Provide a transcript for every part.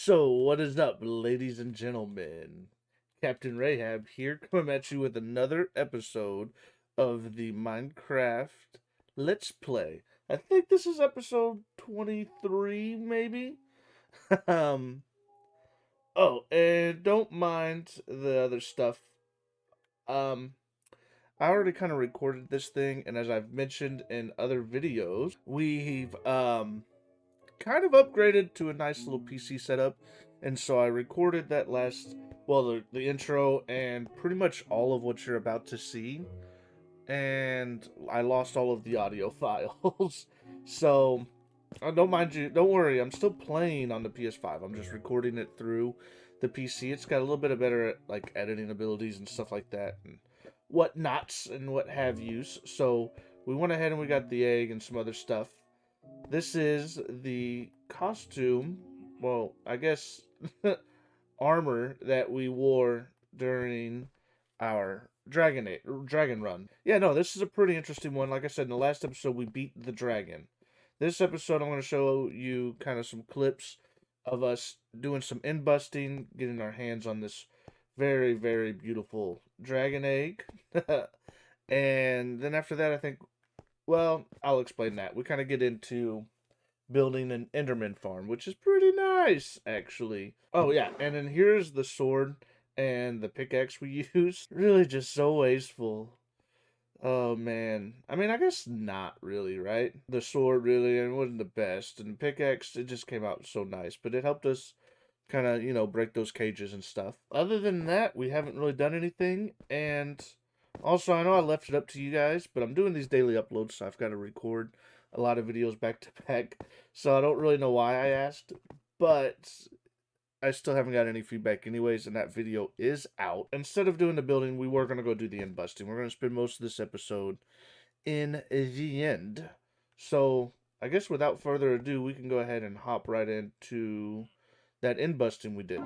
So, what is up, ladies and gentlemen? Captain Rayhab here, coming at you with another episode of the Minecraft Let's Play. I think this is episode 23, maybe? um, oh, and don't mind the other stuff. Um, I already kind of recorded this thing, and as I've mentioned in other videos, we've, kind of upgraded to a nice little PC setup, and so I recorded that the intro and pretty much all of what you're about to see, and I lost all of the audio files. So, don't worry, I'm still playing on the PS5. I'm just recording it through the PC. It's got a little bit of better like editing abilities and stuff like that, and whatnots and what have yous. So we went ahead and we got the egg and some other stuff. This is the costume, well, I guess armor that we wore during our dragon run. Yeah, no, this is a pretty interesting one. Like I said, in the last episode, we beat the dragon. This episode, I'm going to show you kind of some clips of us doing some end busting, getting our hands on this very, very beautiful dragon egg. And then after that, I think, well, I'll explain that. We kind of get into building an enderman farm, which is pretty nice, actually. Oh, yeah, and then here's the sword and the pickaxe we use. Really just so wasteful. Oh, man. I mean, I guess not really, right? The sword really it wasn't the best, and the pickaxe, it just came out so nice, but it helped us kind of, break those cages and stuff. Other than that, we haven't really done anything, and also, I know I left it up to you guys, but I'm doing these daily uploads, so I've got to record a lot of videos back to back. So I don't really know why I asked, but I still haven't got any feedback anyways, and that video is out. Instead of doing the building, we were going to go do the end busting. We're going to spend most of this episode in the end. So I guess without further ado, we can go ahead and hop right into that end busting we did.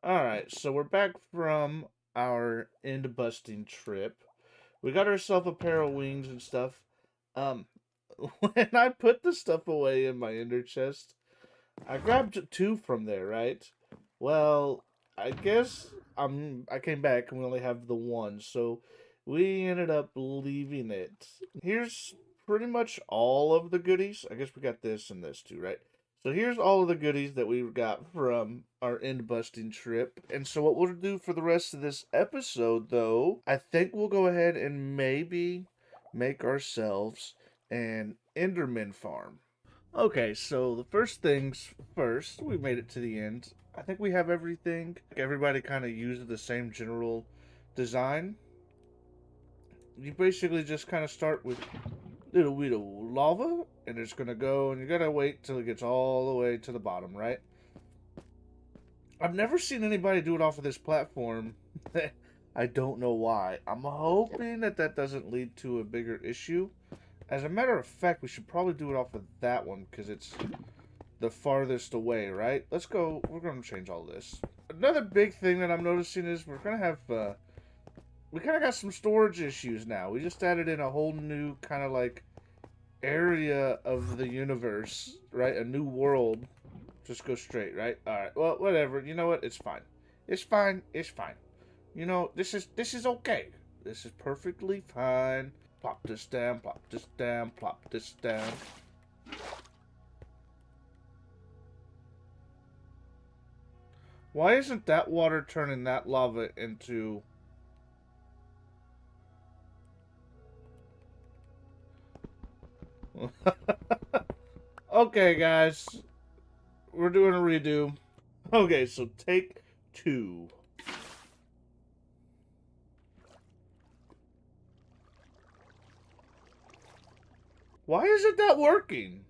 Alright, so we're back from our end busting trip. We got ourselves a pair of wings and stuff. Um, when I put the stuff away in my ender chest, I grabbed two from there, right? Well, I guess I came back and we only have the one, so we ended up leaving it. Here's pretty much all of the goodies. I guess we got this and this too, right? So here's all of the goodies that we got from our end busting trip. And so what we'll do for the rest of this episode, though, I think we'll go ahead and maybe make ourselves an enderman farm. Okay, so the first things first, we made it to the end. I think we have everything. Everybody kind of uses the same general design. You basically just kind of start with little bit of lava, and it's going to go, and you got to wait till it gets all the way to the bottom, right? I've never seen anybody do it off of this platform. I don't know why. I'm hoping that that doesn't lead to a bigger issue. As a matter of fact, we should probably do it off of that one because it's the farthest away, right? Let's go. We're going to change all this. Another big thing that I'm noticing is we're going to have, we kind of got some storage issues now. We just added in a whole new kind of like area of the universe, right? A new world. Just go straight, right? All right. Well, whatever. You know what? It's fine. It's fine. It's fine. You know, this is okay. This is perfectly fine. Plop this down, plop this down, plop this down. Why isn't that water turning that lava into... Okay, guys. We're doing a redo. Okay, so take two. Why isn't that working?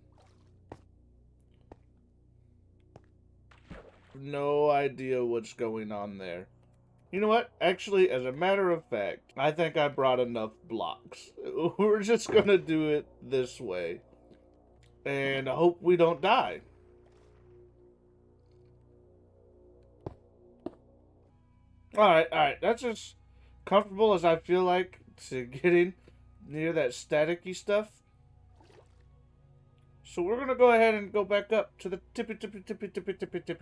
No idea what's going on there. You know what? Actually, as a matter of fact, I think I brought enough blocks. We're just gonna do it this way. And I hope we don't die. Alright. That's as comfortable as I feel like to getting near that staticky stuff. So we're gonna go ahead and go back up to the tippy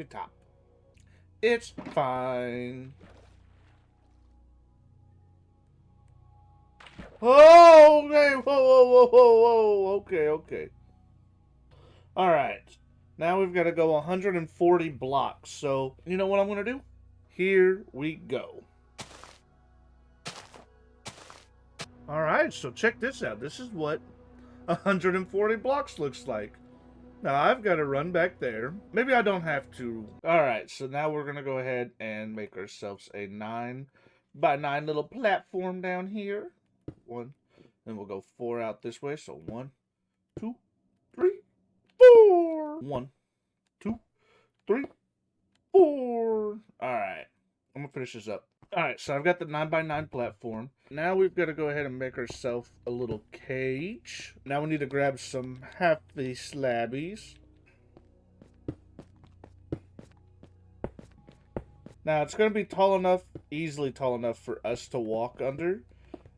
top. It's fine. Oh, okay. Whoa. Okay. Alright. Now we've got to go 140 blocks. So, you know what I'm going to do? Here we go. Alright, so check this out. This is what 140 blocks looks like. Now I've got to run back there. Maybe I don't have to. Alright, so now we're going to go ahead and make ourselves a 9x9 little platform down here. One. Then we'll go 4 out this way. So 1, 2, 3, 4. 1, 2, 3, 4. Alright. I'm going to finish this up. Alright, so I've got the 9x9 platform. Now we've got to go ahead and make ourselves a little cage. Now we need to grab some half-the slabbies. Now it's going to be tall enough, easily tall enough for us to walk under,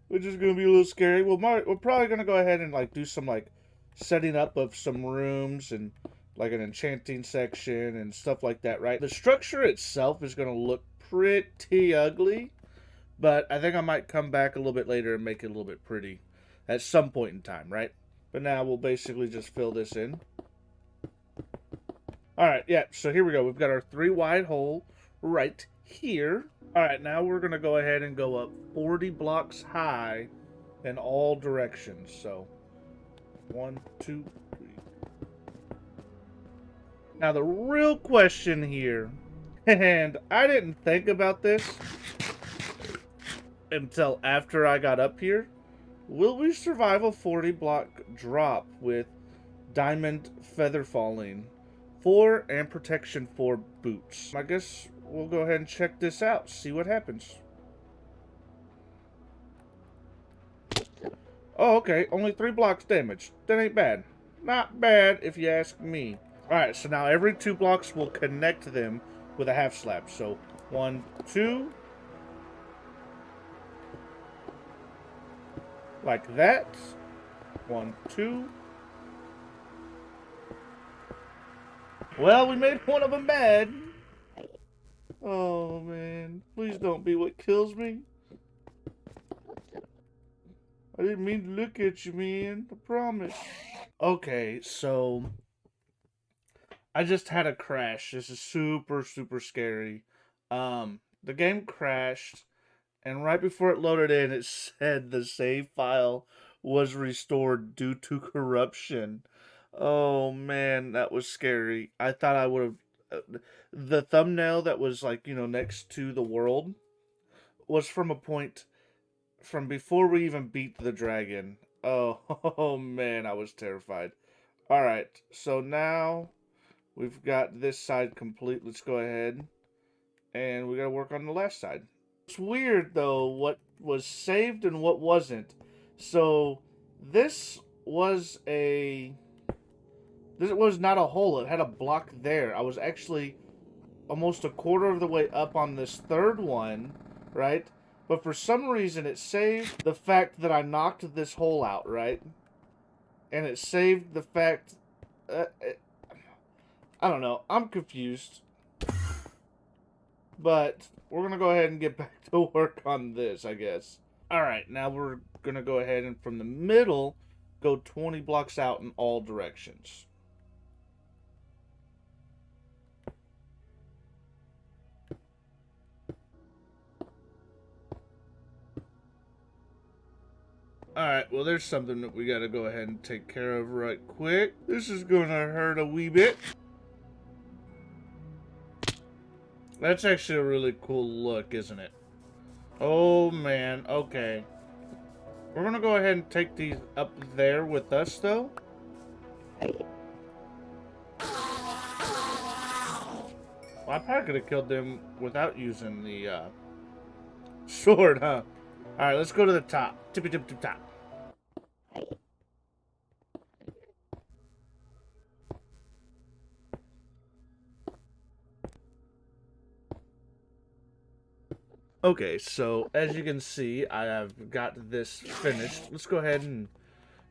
which is going to be a little scary. We're probably going to go ahead and like do some like setting up of some rooms and like an enchanting section and stuff like that, right? The structure itself is going to look pretty ugly, but I think I might come back a little bit later and make it a little bit pretty at some point in time, right? But now we'll basically just fill this in. Alright, yeah, so here we go. We've got our 3 wide hole right here. Alright, now we're going to go ahead and go up 40 blocks high in all directions. So, 1, 2, 3. Now the real question here, and I didn't think about this until after I got up here. Will we survive a 40 block drop with diamond feather falling 4 and protection 4 boots? I guess we'll go ahead and check this out, see what happens. Oh, okay, only 3 blocks damaged. That ain't bad. Not bad if you ask me. Alright, so now every 2 blocks will connect them with a half slab. So 1, 2. Like that. 1, 2. Well, we made one of them mad. Oh, man. Please don't be what kills me. I didn't mean to look at you, man. I promise. Okay, so I just had a crash. This is super, super scary. The game crashed, and right before it loaded in, it said the save file was restored due to corruption. Oh man, that was scary. I thought I would have. The thumbnail that was like, next to the world was from a point from before we even beat the dragon. Oh, oh man, I was terrified. Alright, so now we've got this side complete. Let's go ahead and we gotta work on the last side. It's weird though what was saved and what wasn't. So this was not a hole. It had a block there. I was actually almost a quarter of the way up on this third one, right? But for some reason it saved the fact that I knocked this hole out, right? And it saved the fact I don't know. I'm confused. But we're going to go ahead and get back to work on this, I guess. Alright, now we're going to go ahead and from the middle, go 20 blocks out in all directions. Alright, well there's something that we got to go ahead and take care of right quick. This is going to hurt a wee bit. That's actually a really cool look, isn't it? Oh man, okay. We're going to go ahead and take these up there with us though. Well, I probably could have killed them without using the sword, huh? Alright, let's go to the top. Tippy tip tip top. Okay, so as you can see, I have got this finished. Let's go ahead and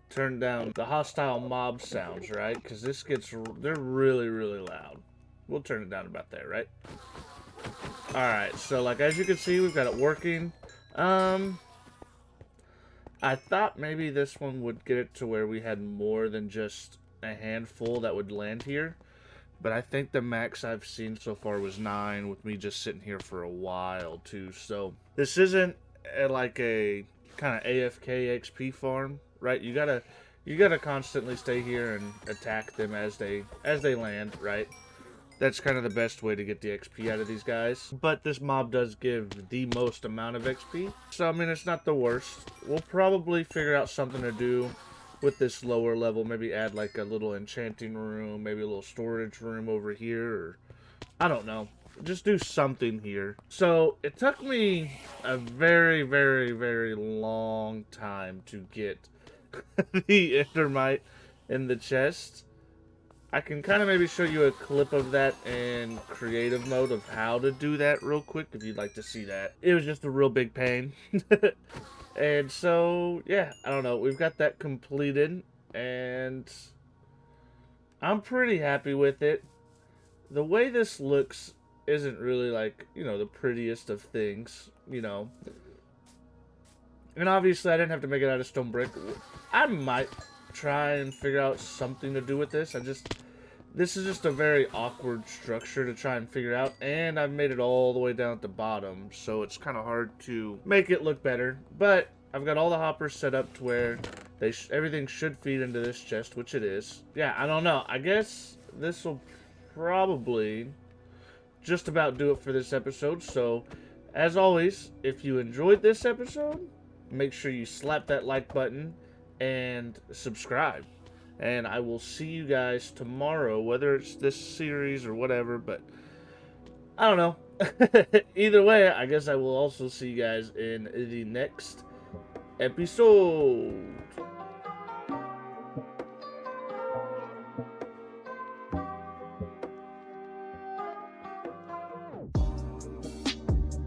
turn down the hostile mob sounds, right? Because they're really, really loud. We'll turn it down about there, right? Alright, so like as you can see, we've got it working. I thought maybe this one would get it to where we had more than just a handful that would land here. But I think the max I've seen so far was 9, with me just sitting here for a while too. So this isn't like a kind of AFK XP farm, right? You gotta constantly stay here and attack them as they land, right? That's kind of the best way to get the XP out of these guys. But this mob does give the most amount of XP, so I mean it's not the worst. We'll probably figure out something to do with this lower level, maybe add like a little enchanting room, maybe a little storage room over here, or I don't know. Just do something here. So it took me a very, very, very long time to get the endermite in the chest. I can kind of maybe show you a clip of that in creative mode of how to do that real quick if you'd like to see that. It was just a real big pain. And so, yeah, I don't know. We've got that completed, and I'm pretty happy with it. The way this looks isn't really, like, the prettiest of things, And obviously, I didn't have to make it out of stone brick. I might try and figure out something to do with this. This is just a very awkward structure to try and figure out, and I've made it all the way down at the bottom, so it's kind of hard to make it look better. But I've got all the hoppers set up to where everything should feed into this chest, which it is. Yeah, I don't know. I guess this will probably just about do it for this episode. So, as always, if you enjoyed this episode, make sure you slap that like button and subscribe. And I will see you guys tomorrow, whether it's this series or whatever, but I don't know. Either way, I guess I will also see you guys in the next episode.